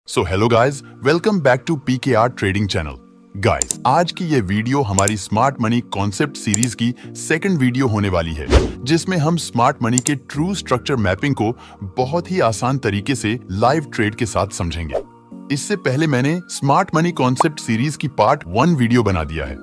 So hello guys, welcome back to PKR trading channel. Guys, आज की ये video हमारी स्मार्ट मनी कॉन्सेप्ट सीरीज की सेकंड वीडियो होने वाली है, जिसमें हम स्मार्ट मनी के ट्रू स्ट्रक्चर मैपिंग को बहुत ही आसान तरीके से लाइव ट्रेड के साथ समझेंगे। इससे पहले मैंने स्मार्ट मनी कॉन्सेप्ट सीरीज की पार्ट 1 वीडियो बना दिया है।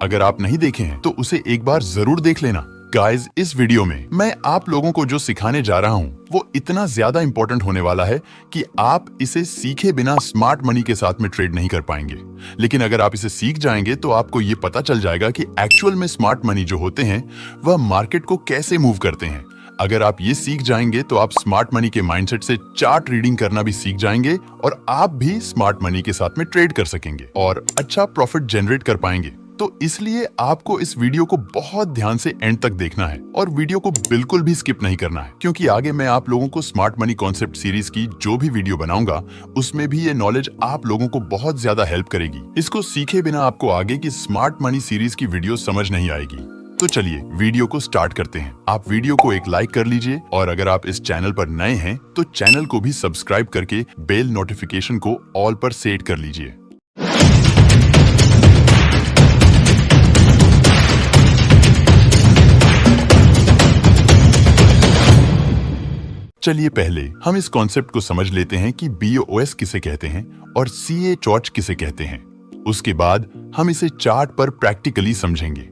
अगर आप नहीं देखे हैं तो उसे एक बार जरूर देख लेना। गाइस, इस वीडियो में मैं आप लोगों को जो सिखाने जा रहा हूँ वो इतना ज्यादा इंपॉर्टेंट होने वाला है कि आप इसे सीखे बिना स्मार्ट मनी के साथ में ट्रेड नहीं कर पाएंगे। लेकिन अगर आप इसे सीख जाएंगे तो आपको ये पता चल जाएगा कि एक्चुअल में स्मार्ट मनी जो होते हैं वह मार्केट को कैसे मूव करते हैं। अगर आप ये सीख जाएंगे तो आप स्मार्ट मनी के माइंडसेट से चार्ट रीडिंग करना भी सीख जाएंगे और आप भी स्मार्ट मनी के साथ में ट्रेड कर सकेंगे और अच्छा प्रॉफिट जनरेट कर पाएंगे। तो इसलिए आपको इस वीडियो को बहुत ध्यान से एंड तक देखना है और वीडियो को बिल्कुल भी स्किप नहीं करना है, क्योंकि आगे मैं आप लोगों को स्मार्ट मनी कॉन्सेप्ट सीरीज की जो भी वीडियो बनाऊंगा उसमें भी ये नॉलेज आप लोगों को बहुत ज्यादा हेल्प करेगी। इसको सीखे बिना आपको आगे की स्मार्ट मनी सीरीज की वीडियो समझ नहीं आएगी। तो चलिए वीडियो को स्टार्ट करते हैं। आप वीडियो को एक लाइक कर लीजिए और अगर आप इस चैनल पर नए हैं तो चैनल को भी सब्सक्राइब करके बेल नोटिफिकेशन को ऑल पर सेट कर लीजिए। चलिए पहले हम इस कॉन्सेप्ट को समझ लेते हैं कि BOS किसे कहते हैं और CA चॉर्ट किसे कहते हैं। उसके बाद हम इसे चार्ट पर प्रैक्टिकली समझेंगे।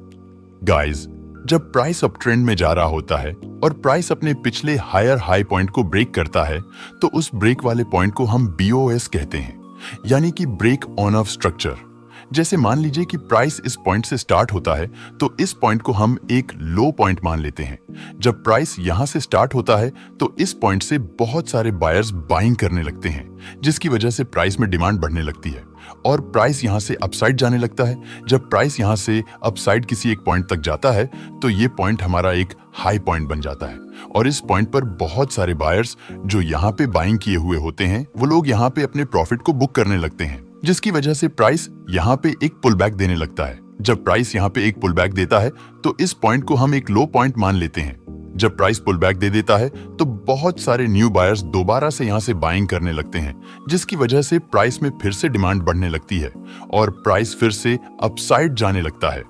गाइस, जब प्राइस अप ट्रेंड में जा रहा होता है और प्राइस अपने पिछले हायर हाई पॉइंट को ब्रेक करता है तो उस ब्रेक वाले पॉइंट को हम BOS कहते हैं, यानी कि ब्रेक ऑन ऑफ स्ट्रक्चर। जैसे मान लीजिए कि प्राइस इस पॉइंट से स्टार्ट होता है तो इस पॉइंट को हम एक लो पॉइंट मान लेते हैं। जब प्राइस यहां से स्टार्ट होता है तो इस पॉइंट से बहुत सारे बायर्स बाइंग करने लगते हैं, जिसकी वजह से प्राइस में डिमांड बढ़ने लगती है और प्राइस यहां से अपसाइड जाने लगता है। जब प्राइस यहां से अपसाइड किसी एक पॉइंट तक जाता है तो ये पॉइंट हमारा एक हाई पॉइंट बन जाता है और इस पॉइंट पर बहुत सारे बायर्स जो यहाँ पे बाइंग किए हुए होते हैं वो लोग यहाँ पे अपने प्रॉफिट को बुक करने लगते हैं, जिसकी वजह से प्राइस यहाँ पे एक पुल बैक देने लगता है। जब प्राइस यहाँ पे एक पुल बैक देता है तो इस पॉइंट को हम एक लो पॉइंट मान लेते हैं। जब प्राइस पुल बैक दे देता है तो बहुत सारे न्यू बायर्स दोबारा से यहाँ से बाइंग करने लगते हैं, जिसकी वजह से प्राइस में फिर से डिमांड बढ़ने लगती है और प्राइस फिर से अपसाइड जाने लगता है।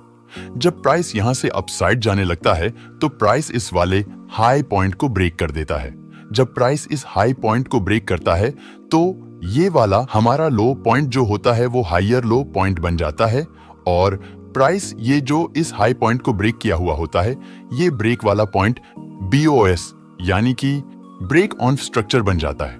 जब प्राइस यहाँ से अपसाइड जाने लगता है तो प्राइस इस वाले हाई पॉइंट को ब्रेक कर देता है। जब प्राइस इस हाई पॉइंट को ब्रेक करता है तो ये वाला हमारा लो पॉइंट जो होता है वो हायर लो पॉइंट बन जाता है और प्राइस ये जो इस हाई पॉइंट को ब्रेक किया हुआ होता है ये ब्रेक वाला पॉइंट BOS यानी कि ब्रेक ऑन स्ट्रक्चर बन जाता है।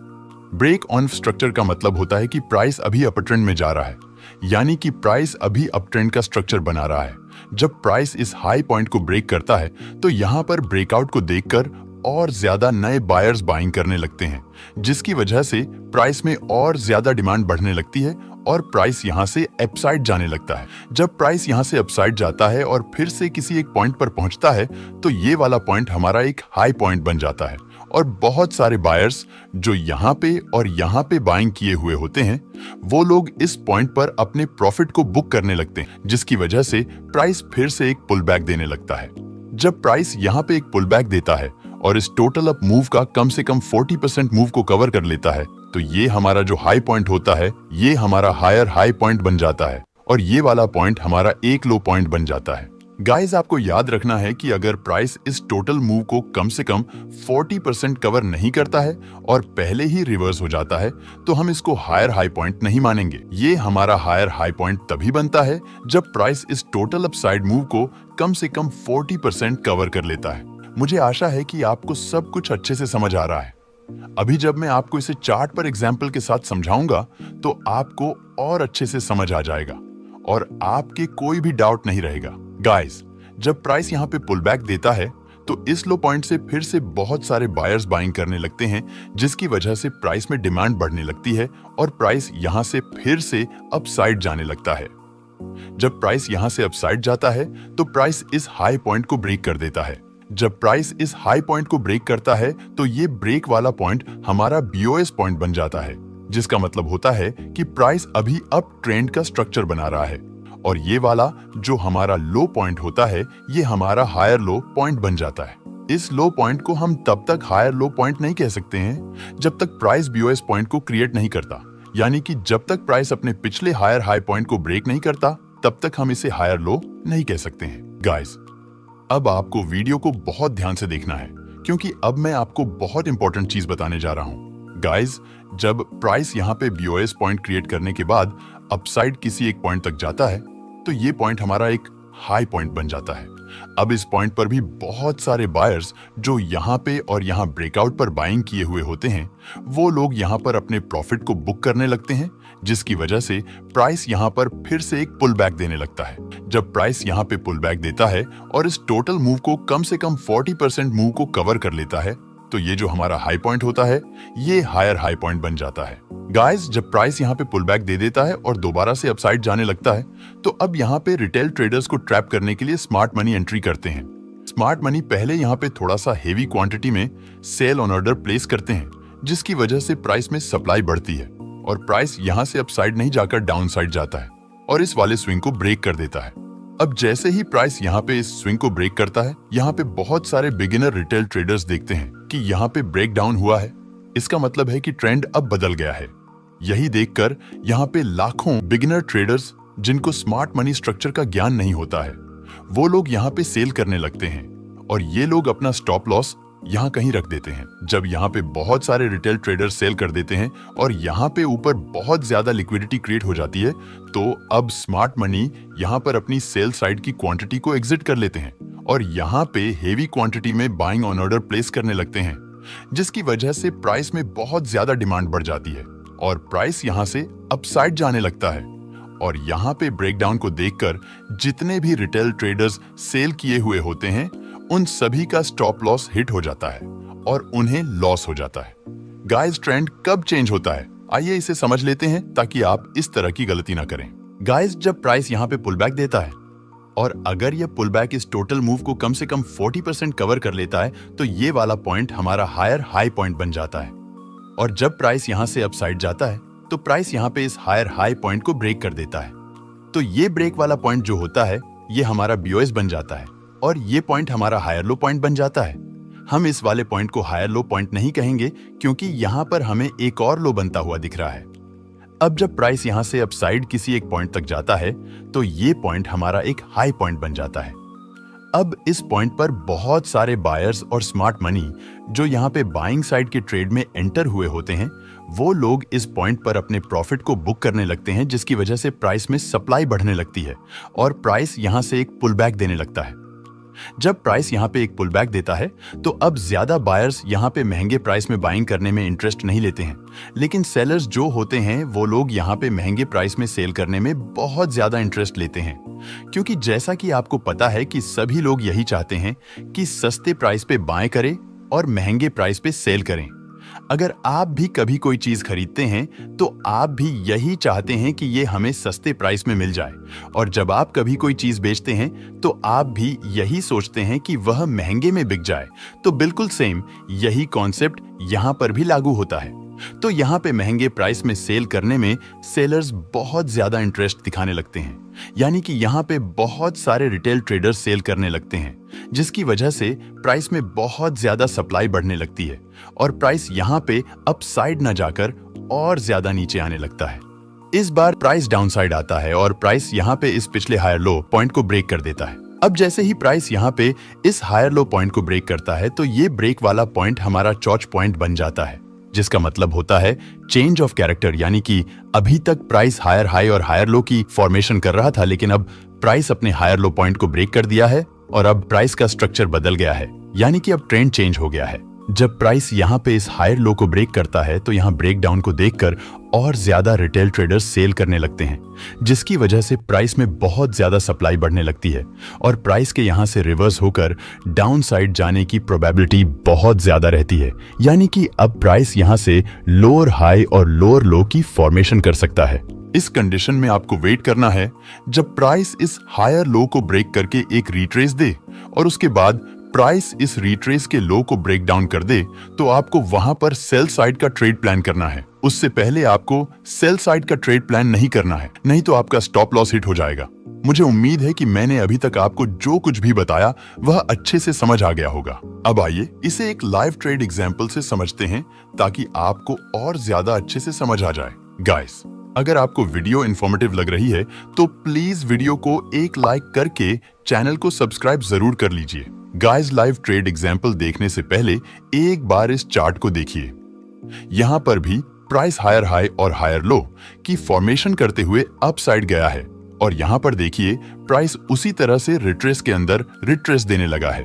ब्रेक ऑन स्ट्रक्चर का मतलब होता है कि प्राइस अभी अप ट्रेंड में जा रहा है, यानी कि प्राइस अभी अप ट्रेंड का स्ट्रक्चर बना रहा है। जब प्राइस इस हाई पॉइंट को ब्रेक करता है तो यहाँ पर ब्रेकआउट को देखकर और ज्यादा नए बायर्स बाइंग करने लगते हैं, जिसकी वजह से प्राइस में और ज्यादा डिमांड बढ़ने लगती है और प्राइस यहां से अपसाइड जाने लगता है। जब प्राइस यहां से अपसाइड जाता है और फिर से किसी एक पॉइंट पर पहुंचता है तो ये वाला पॉइंट हमारा एक हाई पॉइंट बन जाता है और बहुत सारे बायर्स जो यहाँ पे और यहाँ पे बाइंग किए हुए होते हैं वो लोग इस पॉइंट पर अपने प्रॉफिट को बुक करने लगते हैं, जिसकी वजह से प्राइस फिर से एक पुल बैक देने लगता है। जब प्राइस यहाँ पे एक पुल बैक देता है और इस टोटल अप मूव का कम से कम 40% मूव को कवर कर लेता है तो ये हमारा जो हाई पॉइंट होता है ये हमारा हायर हाई पॉइंट बन जाता है और ये वाला पॉइंट हमारा एक लो पॉइंट बन जाता है। गाइस, आपको याद रखना है कि अगर प्राइस इस टोटल मूव को कम से कम 40% कवर नहीं करता है और पहले ही रिवर्स हो जाता है तो हम इसको हायर हाई पॉइंट नहीं मानेंगे। ये हमारा हायर हाई पॉइंट तभी बनता है जब प्राइस इस टोटल अपसाइड मूव को कम से कम 40% कवर कर लेता है। मुझे आशा है कि आपको सब कुछ अच्छे से समझ आ रहा है। अभी जब मैं आपको इसे चार्ट पर एग्जाम्पल के साथ समझाऊंगा तो आपको और अच्छे से समझ आ जाएगा और आपके कोई भी डाउट नहीं रहेगा। गाइस, जब प्राइस यहाँ पे पुल बैक देता है तो इस लो पॉइंट से फिर से बहुत सारे बायर्स बाइंग करने लगते हैं, जिसकी वजह से प्राइस में डिमांड बढ़ने लगती है और प्राइस यहाँ से फिर से अपसाइड जाने लगता है। जब प्राइस यहाँ से अपसाइड जाता है तो प्राइस इस हाई पॉइंट को ब्रेक कर देता है। जब प्राइस इस हाई पॉइंट को ब्रेक करता है तो ये ब्रेक वाला पॉइंट हमारा BOS पॉइंट बन जाता है, जिसका मतलब होता है कि प्राइस अभी अप ट्रेंड का स्ट्रक्चर बना रहा है और ये वाला जो हमारा लो पॉइंट होता है ये हमारा हायर लो पॉइंट बन जाता है। इस लो पॉइंट को हम तब तक हायर लो पॉइंट नहीं कह सकते हैं जब तक प्राइस BOS पॉइंट को क्रिएट नहीं करता, यानी कि जब तक प्राइस अपने पिछले हायर हाई पॉइंट को ब्रेक नहीं करता तब तक हम इसे हायर लो नहीं कह सकते हैं। गाइस, अब आपको वीडियो को बहुत ध्यान से देखना है क्योंकि अब मैं आपको बहुत इंपॉर्टेंट चीज बताने जा रहा हूं। गाइस, जब प्राइस यहाँ पे बीओएस पॉइंट क्रिएट करने के बाद अपसाइड किसी एक पॉइंट तक जाता है तो ये पॉइंट हमारा एक हाई पॉइंट बन जाता है। अब इस पॉइंट पर भी बहुत सारे बायर्स जो यहाँ पे और यहाँ ब्रेकआउट पर बाइंग किए हुए होते हैं, वो लोग यहाँ पर अपने प्रॉफिट को बुक करने लगते हैं, जिसकी वजह से प्राइस यहाँ पर फिर से एक पुल बैक देने लगता है। जब प्राइस यहाँ पे पुल बैक देता है और इस टोटल मूव को कम से कम 40% मूव को कवर कर लेता है तो ये जो हमारा हाई पॉइंट होता है ये हायर हाई पॉइंट बन जाता है। गाइस, जब प्राइस यहाँ पे पुल बैक दे देता है और दोबारा से अपसाइड जाने लगता है तो अब यहाँ पे रिटेल ट्रेडर्स को ट्रैप करने के लिए स्मार्ट मनी एंट्री करते हैं। स्मार्ट मनी पहले यहाँ पे थोड़ा सा हेवी क्वांटिटी में सेल ऑन ऑर्डर प्लेस करते हैं, जिसकी वजह से प्राइस में सप्लाई बढ़ती है और प्राइस यहाँ से अपसाइड नहीं जाकर डाउन साइड जाता है और इस वाले स्विंग को ब्रेक कर देता है। अब जैसे ही प्राइस यहाँ पे इस स्विंग को ब्रेक करता है, यहाँ पे बहुत सारे बिगिनर रिटेल ट्रेडर्स देखते हैं कि यहाँ पे ब्रेक डाउन हुआ है, इसका मतलब है कि ट्रेंड अब बदल गया है। यही देखकर यहाँ पे लाखों बिगिनर ट्रेडर्स जिनको स्मार्ट मनी स्ट्रक्चर का ज्ञान नहीं होता है, वो लोग यहाँ पे सेल करने लगते हैं और ये लोग अपना स्टॉप लॉस यहाँ कहीं रख देते हैं। जब यहाँ पे बहुत सारे रिटेल ट्रेडर्स सेल कर देते हैं और यहाँ पे ऊपर बहुत ज्यादा लिक्विडिटी क्रिएट हो जाती है तो अब स्मार्ट मनी यहाँ पर अपनी सेल साइड की क्वांटिटी को एग्जिट कर लेते हैं और यहाँ पे हेवी क्वांटिटी में बाइंग ऑन ऑर्डर प्लेस करने लगते हैं, जिसकी वजह से प्राइस में बहुत ज्यादा डिमांड बढ़ जाती है और प्राइस यहाँ से अपसाइड जाने लगता है। और यहाँ पे ब्रेकडाउन को देखकर जितने भी रिटेल ट्रेडर्स सेल किए हुए होते हैं उन सभी का स्टॉप लॉस हिट हो जाता है और उन्हें लॉस हो जाता है। गाइस, ट्रेंड कब चेंज होता है आइए इसे समझ लेते हैं ताकि आप इस तरह की गलती ना करें। गाइस, जब प्राइस यहाँ पे पुल बैक देता है और अगर यह पुल बैक इस टोटल मूव को कम से कम 40% कवर कर लेता है तो ये वाला पॉइंट हमारा हायर हाई पॉइंट बन जाता है और जब प्राइस यहाँ से अपसाइड जाता है तो प्राइस यहाँ पे इस हायर हाई पॉइंट को ब्रेक कर देता है। तो ये ब्रेक वाला पॉइंट जो होता है ये हमारा बीओएस बन जाता है और ये पॉइंट हमारा हायर लो पॉइंट बन जाता है। हम इस वाले पॉइंट को हायर लो पॉइंट नहीं कहेंगे क्योंकि यहाँ पर हमें एक और लो बनता हुआ दिख रहा है। अब जब प्राइस यहाँ से अपसाइड किसी एक पॉइंट तक जाता है तो ये पॉइंट हमारा एक हाई पॉइंट बन जाता है। अब इस पॉइंट पर बहुत सारे बायर्स और स्मार्ट मनी जो यहाँ पे बाइंग साइड के ट्रेड में एंटर हुए होते हैं, वो लोग इस पॉइंट पर अपने प्रॉफिट को बुक करने लगते हैं, जिसकी वजह से प्राइस में सप्लाई बढ़ने लगती है और प्राइस यहाँ से एक पुल बैक देने लगता है। जब प्राइस यहाँ पे एक पुल बैक देता है तो अब ज्यादा बायर्स यहाँ पे महंगे प्राइस में बाइंग करने में इंटरेस्ट नहीं लेते हैं, लेकिन सेलर्स जो होते हैं वो लोग यहाँ पे महंगे प्राइस में सेल करने में बहुत ज्यादा इंटरेस्ट लेते हैं, क्योंकि जैसा कि आपको पता है कि सभी लोग यही चाहते हैं कि सस्ते प्राइस पे बाय करें और महंगे प्राइस पे सेल करें। अगर आप भी कभी कोई चीज खरीदते हैं तो आप भी यही चाहते हैं कि ये हमें सस्ते प्राइस में मिल जाए और जब आप कभी कोई चीज बेचते हैं तो आप भी यही सोचते हैं कि वह महंगे में बिक जाए। तो बिल्कुल सेम यही कॉन्सेप्ट यहाँ पर भी लागू होता है। तो यहाँ पे महंगे प्राइस में सेल करने में सेलर्स बहुत ज्यादा इंटरेस्ट दिखाने लगते हैं, यानी कि यहाँ पे बहुत सारे रिटेल ट्रेडर्स सेल करने लगते हैं, जिसकी वजह से प्राइस में बहुत ज्यादा सप्लाई बढ़ने लगती है और प्राइस यहाँ पे अपसाइड न जाकर और ज्यादा नीचे आने लगता है। इस बार प्राइस डाउनसाइड आता है और प्राइस यहाँ पे इस पिछले हायर लो पॉइंट को ब्रेक कर देता है। अब जैसे ही प्राइस यहाँ पे इस हायर लो पॉइंट को ब्रेक करता है तो ये ब्रेक वाला पॉइंट हमारा चॉच पॉइंट बन जाता है, जिसका मतलब होता है चेंज ऑफ कैरेक्टर, यानी कि अभी तक प्राइस हायर हाई और हायर लो की फॉर्मेशन कर रहा था, लेकिन अब प्राइस अपने हायर लो पॉइंट को ब्रेक कर दिया है और अब प्राइस का स्ट्रक्चर बदल गया है, यानी कि अब ट्रेंड चेंज हो गया है। जब प्राइस यहाँ पे इस हायर लो को ब्रेक करता है तो यहाँ ब्रेक डाउन को देखकर और ज्यादा रिटेल ट्रेडर्स सेल करने लगते हैं, जिसकी वजह से प्राइस में बहुत ज्यादा सप्लाई बढ़ने लगती है और प्राइस के यहाँ से रिवर्स होकर डाउन साइड जाने की प्रोबेबिलिटी बहुत ज्यादा रहती है, यानी कि अब प्राइस यहाँ से लोअर हाई और लोअर लो की फॉर्मेशन कर सकता है। इस कंडीशन में आपको वेट करना है जब प्राइस इस हायर लो को ब्रेक करके एक रिट्रेस दे और उसके बाद प्राइस इस रिट्रेस के लो को ब्रेक डाउन कर दे तो आपको वहां पर सेल साइड का ट्रेड प्लान करना है। उससे पहले आपको सेल साइड का ट्रेड प्लान नहीं करना है, नहीं तो आपका स्टॉप लॉस हिट हो जाएगा। मुझे उम्मीद है कि मैंने अभी तक आपको जो कुछ भी बताया वह अच्छे से समझ आ गया होगा। अब आइए इसे एक लाइव ट्रेड एग्जाम्पल से समझते हैं ताकि आपको और ज्यादा अच्छे से समझ आ जाए। गाइस, अगर आपको वीडियो इंफॉर्मेटिव लग रही है तो प्लीज वीडियो को एक लाइक करके चैनल को सब्सक्राइब जरूर कर लीजिए। गाइस, लाइव ट्रेड एग्जांपल देखने से पहले एक बार इस चार्ट को देखिए। यहां पर भी प्राइस हायर हाई और हायर लो की फॉर्मेशन करते हुए अपसाइड गया है और यहां पर देखिए प्राइस उसी तरह से रिट्रेस के अंदर रिट्रेस देने लगा है।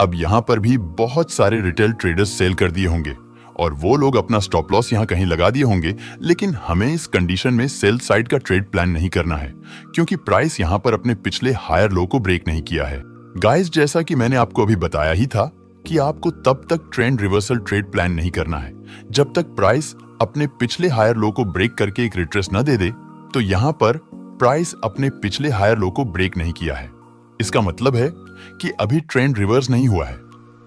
अब यहां पर भी बहुत सारे रिटेल ट्रेडर्स सेल कर दिए होंगे और वो लोग अपना स्टॉप लॉस यहां कहीं लगा दिए होंगे, लेकिन हमें इस कंडीशन में सेल साइड का ट्रेड प्लान नहीं करना है क्योंकि प्राइस यहां पर अपने पिछले हायर लो को ब्रेक नहीं किया है। गाइस, जैसा कि मैंने आपको अभी बताया ही था कि आपको तब तक ट्रेंड रिवर्सल ट्रेड प्लान नहीं करना है जब तक प्राइस अपने पिछले हायर लो को ब्रेक करके एक रिट्रेस न दे दे। तो यहां पर प्राइस अपने पिछले हायर लो को ब्रेक नहीं किया है, इसका मतलब है कि अभी ट्रेंड रिवर्स नहीं हुआ है।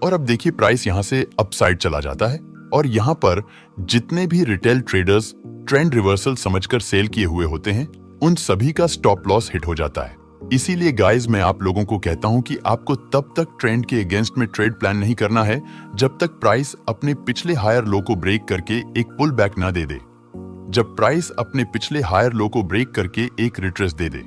और अब देखिए प्राइस यहां से अपसाइड चला जाता है और यहां पर जितने भी रिटेल ट्रेडर्स ट्रेंड रिवर्सल समझकर सेल किए हुए होते हैं उन सभी का स्टॉप लॉस हिट हो जाता है। इसीलिए गाइस, मैं आप लोगों को कहता हूं कि आपको तब तक ट्रेंड के अगेंस्ट में ट्रेड प्लान नहीं करना है जब तक प्राइस अपने पिछले हायर लो को ब्रेक करके एक पुल बैक ना दे दे। जब प्राइस अपने पिछले हायर लो को ब्रेक करके एक रिट्रेस दे दे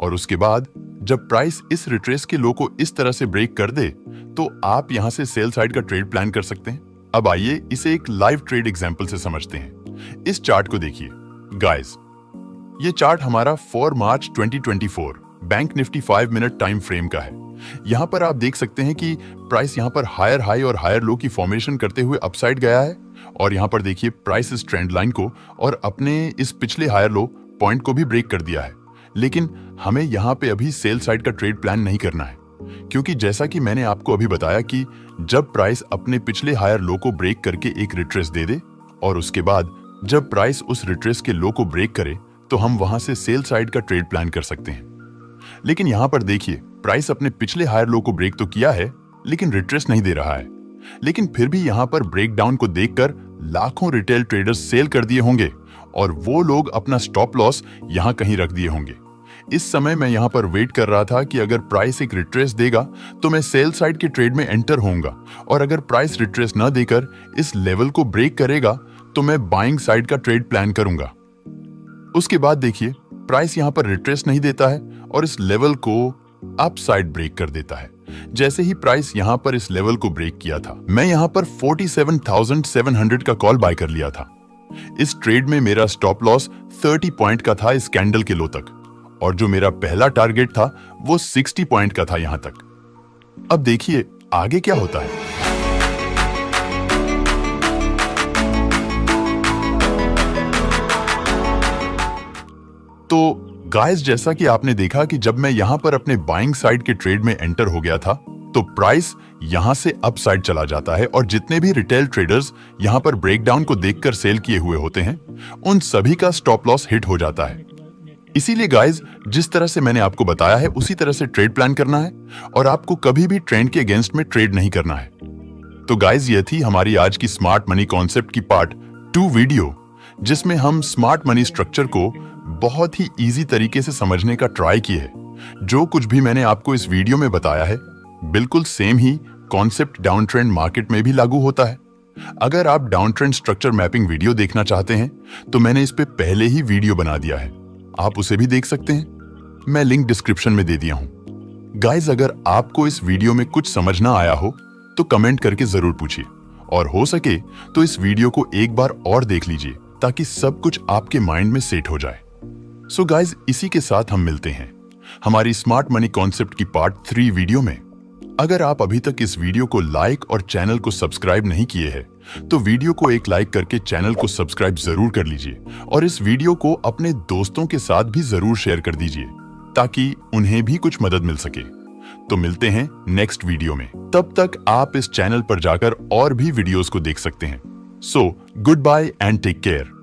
और उसके बाद जब प्राइस इस रिट्रेस के लो को इस तरह से ब्रेक कर दे तो आप यहां से सेल साइड का ट्रेड प्लान कर सकते हैं। अब आइए इसे एक लाइव ट्रेड एग्जांपल से समझते हैं। इस चार्ट को देखिए। गाइस, ये चार्ट हमारा 4 मार्च 2024 bank Nifty 5 minute time frame का है। यहां पर आप देख सकते हैं कि प्राइस यहां पर हायर हाई और हायर लो की फॉर्मेशन करते हुए अपसाइड गया है और यहां पर देखिए प्राइस इस ट्रेंड लाइन को और अपने इस पिछले हायर लो पॉइंट को भी ब्रेक कर दिया है। लेकिन हमें यहां पे अभी सेल साइड का ट्रेड प्लान नहीं करना है क्योंकि जैसा कि मैंने आपको अभी बताया कि जब प्राइस अपने पिछले हायर लो को ब्रेक करके एक रिट्रेस दे दे और उसके बाद जब प्राइस उस रिट्रेस के लो को ब्रेक करे तो हम वहां से सेल साइड का ट्रेड प्लान कर सकते हैं। लेकिन यहां पर देखिए प्राइस अपने पिछले हायर लो को ब्रेक तो किया है लेकिन रिट्रेस नहीं दे रहा है। लेकिन फिर भी यहां पर ब्रेकडाउन को देखकर लाखों रिटेल ट्रेडर्स सेल कर दिए होंगे और वो लोग अपना स्टॉप लॉस यहां कहीं रख दिए होंगे। इस समय मैं यहां पर वेट कर रहा था कि अगर प्राइस एक रिट्रेस देगा तो मैं सेल साइड के ट्रेड में एंटर होऊंगा और अगर प्राइस रिट्रेस न देकर इस लेवल को ब्रेक करेगा तो मैं बाइंग साइड का ट्रेड प्लान करूंगा। उसके बाद देखिए प्राइस यहां पर रिट्रेस नहीं देता है और इस लेवल को अप साइड ब्रेक कर देता है। जैसे ही प्राइस यहां पर इस लेवल को ब्रेक किया था, मैं यहां पर 47,700 का कॉल बाय कर लिया था। इस ट्रेड में मेरा स्टॉप लॉस 30 पॉइंट का था इस कैंडल के लो तक और जो मेरा पहला टारगेट था वो 60 पॉइंट का था यहां तक। अब देखिए आगे क्या होता है। तो गाइस, जैसा कि आपने देखा कि जब मैं यहां पर अपने बाइंग साइड के ट्रेड में एंटर हो गया था तो प्राइस यहां से अप साइड चला जाता है और जितने भी रिटेल ट्रेडर्स यहां पर ब्रेकडाउन को देखकर सेल किए हुए होते हैं उन सभी का स्टॉप लॉस हिट हो जाता है। इसीलिए गाइस, जिस तरह से मैंने आपको बताया है उसी तरह से ट्रेड प्लान करना है और आपको कभी भी ट्रेंड के अगेंस्ट में ट्रेड नहीं करना है। तो गाइस, ये थी हमारी आज की स्मार्ट मनी कॉन्सेप्ट की पार्ट 2 वीडियो, जिसमें हम स्मार्ट मनी स्ट्रक्चर को बहुत ही इजी तरीके से समझने का ट्राई किए है। जो कुछ भी मैंने आपको इस वीडियो में बताया है बिल्कुल सेम ही कॉन्सेप्ट डाउन ट्रेंड मार्केट में भी लागू होता है। अगर आप down trend structure mapping video देखना चाहते हैं तो मैंने इस पे पहले ही वीडियो बना दिया है, आप उसे भी देख सकते हैं। मैं लिंक डिस्क्रिप्शन में दे दिया हूं। गाइस, अगर आपको इस वीडियो में कुछ समझ ना आया हो तो कमेंट करके जरूर पूछिए और हो सके तो इस वीडियो को एक बार और देख लीजिए ताकि सब कुछ आपके माइंड में सेट हो जाए। सो गाइस, इसी के साथ हम मिलते हैं हमारी स्मार्ट मनी कॉन्सेप्ट की पार्ट 3 वीडियो में। अगर आप अभी तक इस वीडियो को लाइक और चैनल को सब्सक्राइब नहीं किए हैं तो वीडियो को एक लाइक करके चैनल को सब्सक्राइब जरूर कर लीजिए और इस वीडियो को अपने दोस्तों के साथ भी जरूर शेयर कर दीजिए ताकि उन्हें भी कुछ मदद मिल सके। तो मिलते हैं नेक्स्ट वीडियो में, तब तक आप इस चैनल पर जाकर और भी वीडियोस को देख सकते हैं। So goodbye and take care.